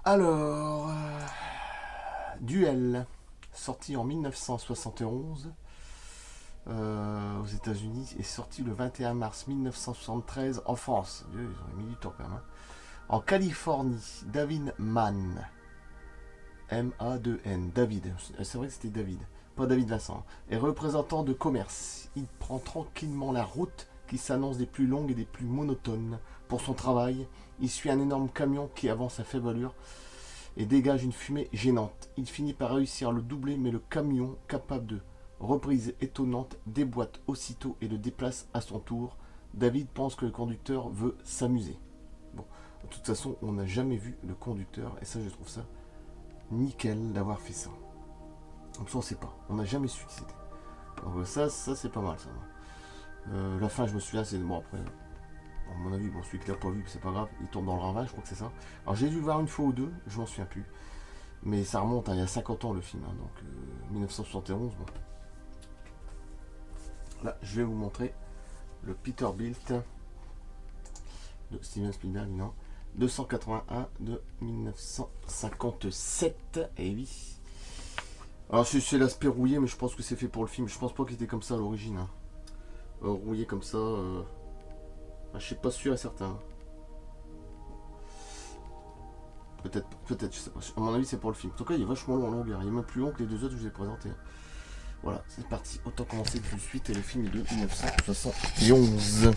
Alors, Duel, sorti en 1971 aux États-Unis et sorti le 21 mars 1973 en France. Ils ont mis du temps quand même. Hein. En Californie, David Mann, M-A-2-N, David, c'est vrai que c'était David, pas David Vincent, est représentant de commerce. Il prend tranquillement la route qui s'annonce des plus longues et des plus monotones. Pour son travail, il suit un énorme camion qui avance à faible allure et dégage une fumée gênante. Il finit par réussir à le doubler, mais le camion, capable de reprises étonnantes, déboîte aussitôt et le déplace à son tour. David pense que le conducteur veut s'amuser. Bon, de toute façon, on n'a jamais vu le conducteur, et ça, je trouve ça nickel d'avoir fait ça. Comme ça, on sait pas. On n'a jamais su qui c'était. Donc ça c'est pas mal, ça. La fin, je me souviens, c'est... Bon, après, à mon avis, bon, celui qui l'a pas vu, c'est pas grave, il tombe dans le ravin, je crois que c'est ça. Alors, j'ai dû le voir une fois ou deux, je m'en souviens plus. Mais ça remonte, hein, il y a 50 ans, le film. Hein, donc, 1971, bon. Là, je vais vous montrer le Peterbilt de Steven Spielberg, non 281 de 1957. Et oui. Alors c'est l'aspect rouillé, mais je pense que c'est fait pour le film. Je pense pas qu'il était comme ça à l'origine. Hein. Rouillé comme ça, je suis pas sûr et certain. Peut-être, je sais pas. À mon avis, c'est pour le film. En tout cas, il est vachement long en longueur. Il est même plus long que les deux autres que je vous ai présentés. Voilà, c'est parti. Autant commencer tout de suite. Et le film est de 1971.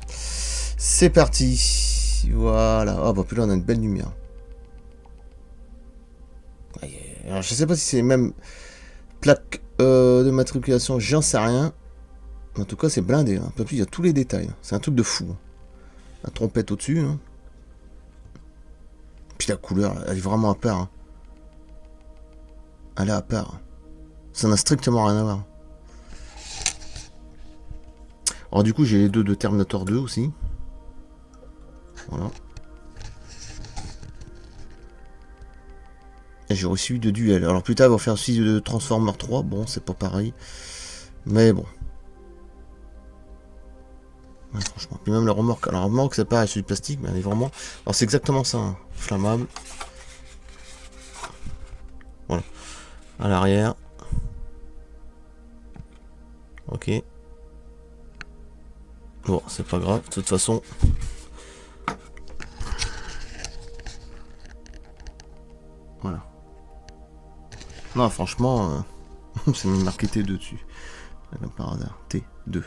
C'est parti. Voilà. Ah bah puis là, on a une belle lumière. Alors, je sais pas si c'est les mêmes plaques de matriculation, j'en sais rien. En tout cas, c'est blindé. Hein. Un peu plus, il y a tous les détails. C'est un truc de fou. La trompette au-dessus. Hein. Puis la couleur, elle est vraiment à part. Hein. Elle est à part. Ça n'a strictement rien à voir. Alors du coup, j'ai les deux de Terminator 2 aussi. Voilà. Et j'ai reçu de Duel. Alors plus tard, on va faire aussi de Transformer 3. Bon, c'est pas pareil. Mais bon. Ouais, franchement. Puis même la remorque. Alors la remorque, c'est pareil, c'est du plastique, mais elle est vraiment... Alors c'est exactement ça. Hein. Flammable. Voilà. À l'arrière. Ok. Bon, c'est pas grave. De toute façon... Voilà. Non, franchement, c'est même marqué T2 dessus. Comme par hasard. T2.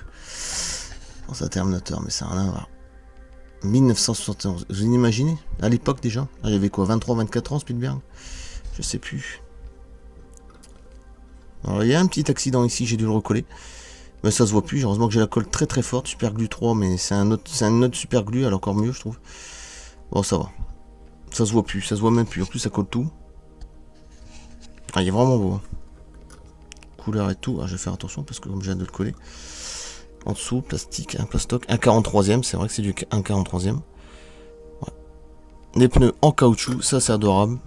Bon, ça Terminator, mais ça n'a rien à voir. 1971. Vous imaginez à l'époque déjà. Il y avait quoi, 23-24 ans, Spielberg? Je sais plus. Alors, il y a un petit accident ici, j'ai dû le recoller. Mais ça se voit plus. Heureusement que j'ai la colle très très forte. Super glue 3, mais c'est un autre super glue. Elle est encore mieux, je trouve. Bon, ça va. Ça se voit plus. Ça se voit même plus. En plus, ça colle tout. Ah, il est vraiment beau. Hein. Couleur et tout. Ah, je vais faire attention parce que comme je viens de le coller. En dessous, plastique, un plastoc, un 43e, c'est vrai que c'est du 1,43e. Ouais. Les pneus en caoutchouc, ça c'est adorable.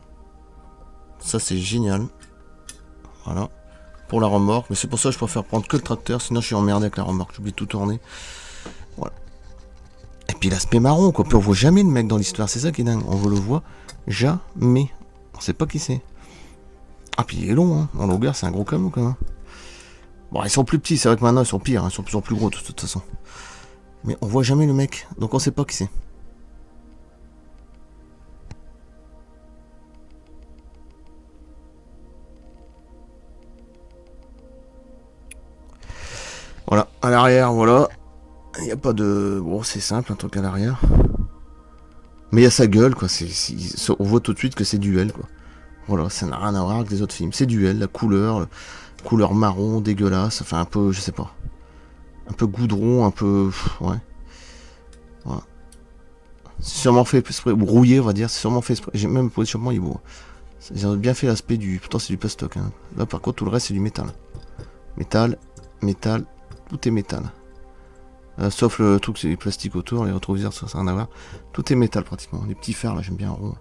Ça c'est génial. Voilà. Pour la remorque, mais c'est pour ça que je préfère prendre que le tracteur, sinon je suis emmerdé avec la remorque, j'oublie de tout tourner. Voilà. Et puis l'aspect marron, quoi. Puis on voit jamais le mec dans l'histoire, c'est ça qui est dingue. On le voit jamais. On sait pas qui c'est. Ah, puis il est long, hein. En longueur, c'est un gros camion quand même. Bon, ils sont plus petits, c'est vrai que maintenant ils sont pires, hein. Ils sont plus gros de toute façon. Mais on voit jamais le mec, donc on sait pas qui c'est. Voilà, à l'arrière, voilà. Il n'y a pas de... Bon, c'est simple, un truc à l'arrière. Mais il y a sa gueule, quoi. On voit tout de suite que c'est Duel, quoi. Voilà, ça n'a rien à voir avec les autres films. C'est Duel, la couleur marron, dégueulasse, enfin un peu, je sais pas. Un peu goudron, un peu... Ouais. Voilà. C'est sûrement fait exprès, ou rouillé, on va dire. C'est sûrement fait exprès. J'ai même le positionnement, il est beau. Ils ont bien fait l'aspect du... Pourtant, c'est du plastoc. Hein. Là, par contre, tout le reste, c'est du métal. Métal, métal, tout est métal. Sauf le truc, c'est du plastique autour, les rétroviseurs, ça n'a rien à voir. Tout est métal, pratiquement. Les petits fers, là, j'aime bien rond.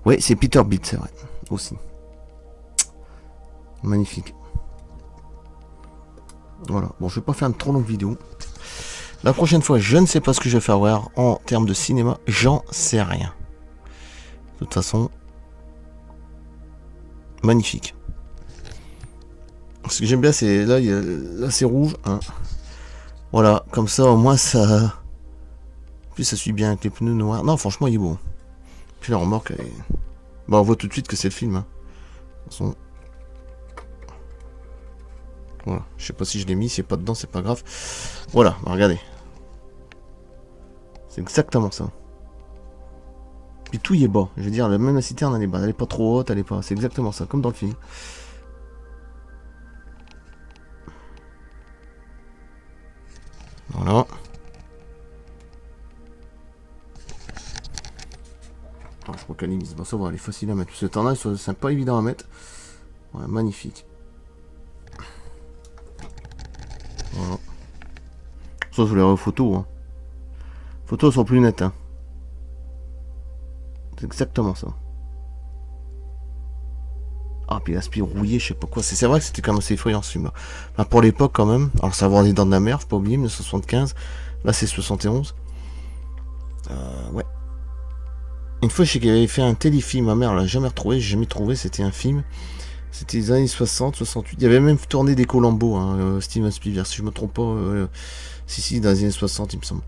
Ouais, c'est Peterbilt, c'est vrai. Aussi. Magnifique. Voilà. Bon, je vais pas faire une trop longue vidéo. La prochaine fois, je ne sais pas ce que je vais faire voir en termes de cinéma. J'en sais rien. De toute façon, Magnifique. Ce que j'aime bien, c'est là, là c'est rouge. Hein. Voilà, comme ça, au moins ça. En plus, ça suit bien avec les pneus noirs. Non, franchement, il est beau. Puis la remorque, elle est... Bah, on voit tout de suite que c'est le film. Hein. De toute façon. Voilà, je sais pas si je l'ai mis, si c'est pas dedans, c'est pas grave. Voilà, bah, regardez. C'est exactement ça. Puis tout y est bas. Je veux dire, même la citerne, elle est bas. Elle est pas trop haute, elle est pas. C'est exactement ça, comme dans le film. Voilà. Ah, je crois qu'elle est mise. Bon, ça va, elle est facile à mettre. Ce temps-là, c'est pas évident à mettre. Ouais, magnifique. Voilà. Ça, je les photos. Hein. Photos sont plus nettes. Hein. C'est exactement ça. Ah, puis l'aspect rouillé, je sais pas quoi. C'est vrai que c'était quand même assez effrayant ce film-là. Enfin, pour l'époque, quand même. Alors, ça va les dents de la mer, faut pas oublier, 1975. Là, c'est 71. Ouais. Une fois, je sais qu'il avait fait un téléfilm. Ma mère l'a jamais retrouvé. J'ai jamais trouvé. C'était un film. C'était les années 60, 68. Il y avait même tourné des Columbo, hein, Steven Spielberg, si je me trompe pas. Si, dans les années 60, il me semble.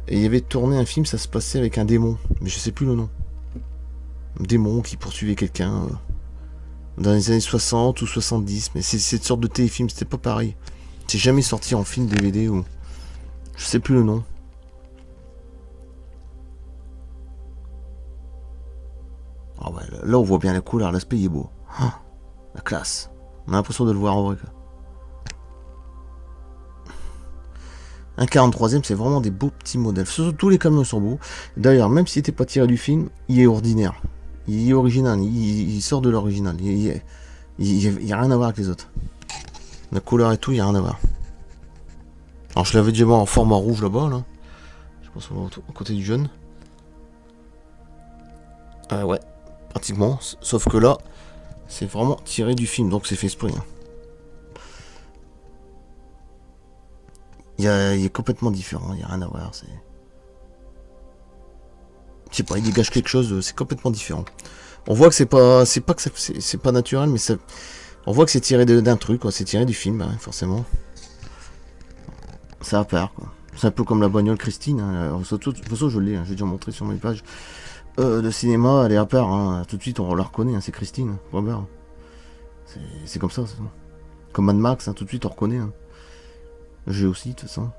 Et il y avait tourné un film, ça se passait avec un démon. Mais je sais plus le nom. Un démon qui poursuivait quelqu'un. Dans les années 60 ou 70. Mais c'est cette sorte de téléfilm, c'était pas pareil. C'est jamais sorti en film, DVD ou... Je sais plus le nom. Ah ouais, là on voit bien la couleur, l'aspect il est beau. Ah, la classe. On a l'impression de le voir en vrai. Un 43ème, c'est vraiment des beaux petits modèles. Tous les camions sont beaux. D'ailleurs, même s'il n'était pas tiré du film, il est ordinaire. Il est original. Il sort de l'original. Il n'y a rien à voir avec les autres. La couleur et tout, il n'y a rien à voir. Alors, je l'avais déjà vu en format rouge là-bas. Là. Je pense au côté du jaune. Ouais, pratiquement. Sauf que là, c'est vraiment tiré du film. Donc, c'est fait exprès. Hein. Il est complètement différent. Il n'y a rien à voir. Je sais pas, il dégage quelque chose. C'est complètement différent. On voit que c'est pas naturel, mais on voit que c'est tiré d'un truc, quoi. C'est tiré du film, hein, forcément. Ça part, quoi. C'est un peu comme la bagnole Christine. Hein. De toute façon, je l'ai, hein. J'ai déjà montré sur mes pages de cinéma. Elle est à part. Hein. Tout de suite, on la reconnaît. Hein. C'est Christine. Robert. C'est comme ça. Comme Mad Max. Hein. Tout de suite, on reconnaît. Hein. J'ai aussi, de toute façon.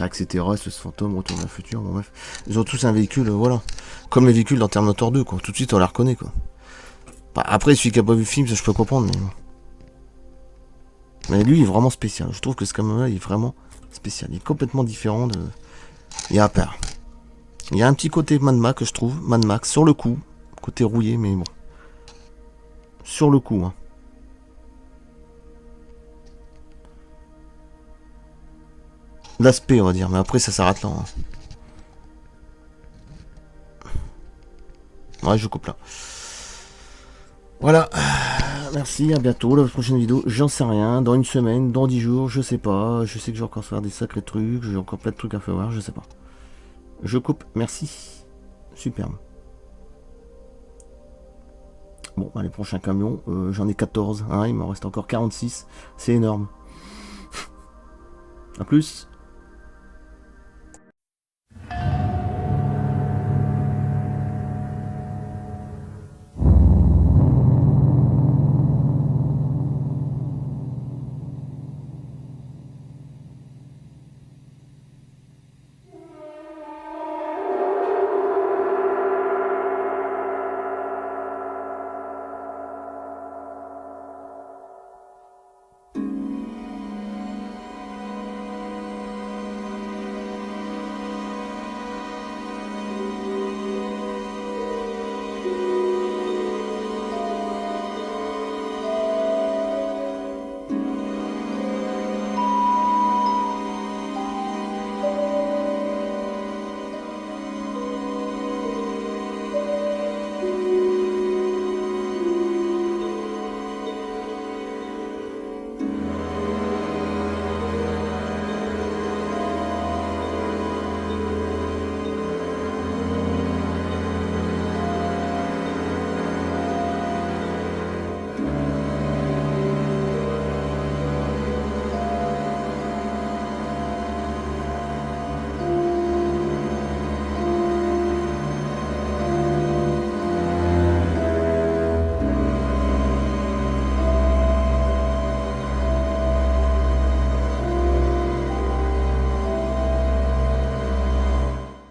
Etc. Ce fantôme, Retour vers le futur. Bon, bref. Ils ont tous un véhicule, voilà. Comme les véhicules dans Terminator 2, quoi. Tout de suite, on la reconnaît, quoi. Après, celui qui a pas vu le film, ça je peux comprendre, mais... Mais lui, il est vraiment spécial. Je trouve que ce camion-là, il est vraiment spécial. Il est complètement différent de... Il est à part. Il y a un petit côté Mad Max, je trouve. Mad Max, sur le coup. Côté rouillé, mais bon. Sur le coup, hein. L'aspect, on va dire. Mais après, ça s'arrête là. Hein. Ouais, je coupe là. Voilà. Merci, à bientôt. La prochaine vidéo, j'en sais rien. Dans une semaine, dans 10 jours, je sais pas. Je sais que je vais encore faire des sacrés trucs. J'ai encore plein de trucs à faire, je sais pas. Je coupe, merci. Superbe. Bon, bah, les prochains camions, j'en ai 14. Hein, il m'en reste encore 46. C'est énorme. A plus.